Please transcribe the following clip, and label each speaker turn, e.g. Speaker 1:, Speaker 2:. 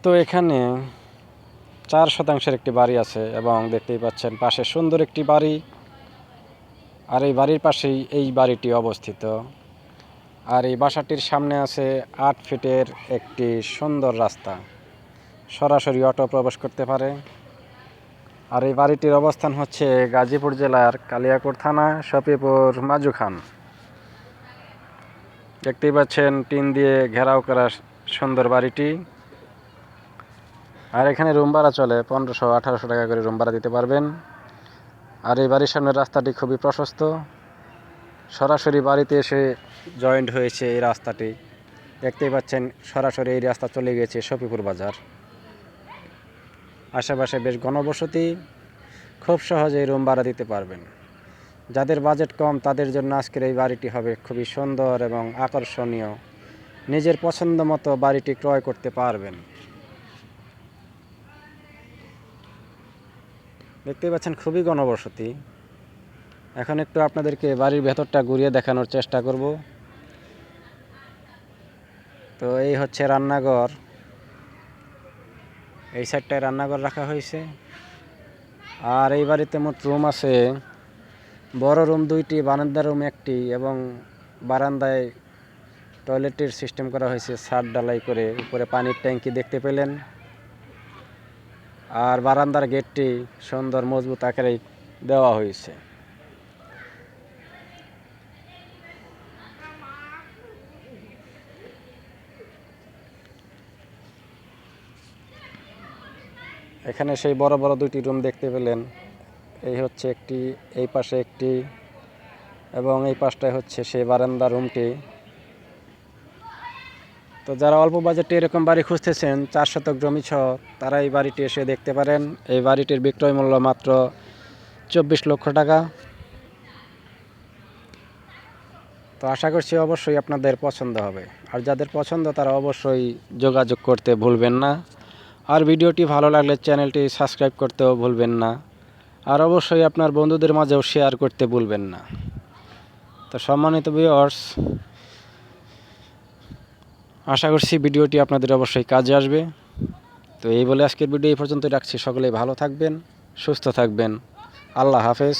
Speaker 1: তো এখানে 4% একটি বাড়ি আছে এবং দেখতেই পাচ্ছেন পাশে সুন্দর একটি বাড়ি, আর এই বাড়ির পাশেই এই বাড়িটি অবস্থিত। আর এই বাসাটির সামনে আছে 8 ফিটের একটি সুন্দর রাস্তা, সরাসরি অটো প্রবেশ করতে পারে। আর এই বাড়িটির অবস্থান হচ্ছে গাজীপুর জেলার কালিয়াকৈর থানা, শফিপুর মাজুখান। দেখতেই পাচ্ছেন টিন দিয়ে ঘেরাও করা সুন্দর বাড়িটি। আর এখানে রুম ভাড়া চলে 1500-1800 টাকা করে রুম ভাড়া দিতে পারবেন। আর এই বাড়ির সামনের রাস্তাটি খুবই প্রশস্ত, সরাসরি বাড়িতে এসে জয়েন্ট হয়েছে এই রাস্তাটি। দেখতেই পাচ্ছেন সরাসরি এই রাস্তা চলে গেছে শফিপুর বাজার। আশেপাশে বেশ ঘনবসতি, খুব সহজেই রুম ভাড়া দিতে পারবেন। যাদের বাজেট কম তাদের জন্য আজকের এই বাড়িটি হবে খুবই সুন্দর এবং আকর্ষণীয়। নিজের পছন্দ মতো বাড়িটি ক্রয় করতে পারবেন। দেখতেই পাচ্ছেন খুবই ঘনবসতি। এখন একটু আপনাদেরকে বাড়ির ভেতরটা ঘুরিয়ে দেখানোর চেষ্টা করব। তো এই হচ্ছে রান্নাঘর, এই সাইডটায় রান্নাঘর রাখা হয়েছে। আর এই বাড়িতে মোট রুম আছে, বড় রুম 2টি, বারান্দা রুম 1টি এবং বারান্দায় টয়লেটের সিস্টেম করা হয়েছে ছাদ ঢালাই করে। উপরে পানির ট্যাঙ্কি দেখতে পেলেন। আর বারান্দার গেটটি সুন্দর মজবুত আকারে দেওয়া হয়েছে। এখানে সেই বড় বড় 2টি রুম দেখতে পেলেন। এই হচ্ছে একটি, এই পাশে একটি এবং এই পাশটায় হচ্ছে সেই বারান্দা রুমটি। তো যারা অল্প বাজেটে এরকম বাড়ি খুঁজতেছেন 4 শতক জমি সহ, তারা এই বাড়িটি এসে দেখতে পারেন। এই বাড়িটির বিক্রয় মূল্য মাত্র 24 লক্ষ টাকা। তো আশা করছি অবশ্যই আপনাদের পছন্দ হবে। আর যাদের পছন্দ তারা অবশ্যই যোগাযোগ করতে ভুলবেন না। আর ভিডিওটি ভালো লাগলে চ্যানেলটি সাবস্ক্রাইব করতেও ভুলবেন না। আর অবশ্যই আপনার বন্ধুদের মাঝেও শেয়ার করতে ভুলবেন না। তো সম্মানিত ভিউয়ার্স, আশা করছি ভিডিওটি আপনাদের অবশ্যই কাজে আসবে। তো এই বলে আজকের ভিডিও এই পর্যন্ত রাখছি। সকলেই ভালো থাকবেন, সুস্থ থাকবেন। আল্লাহ হাফেজ।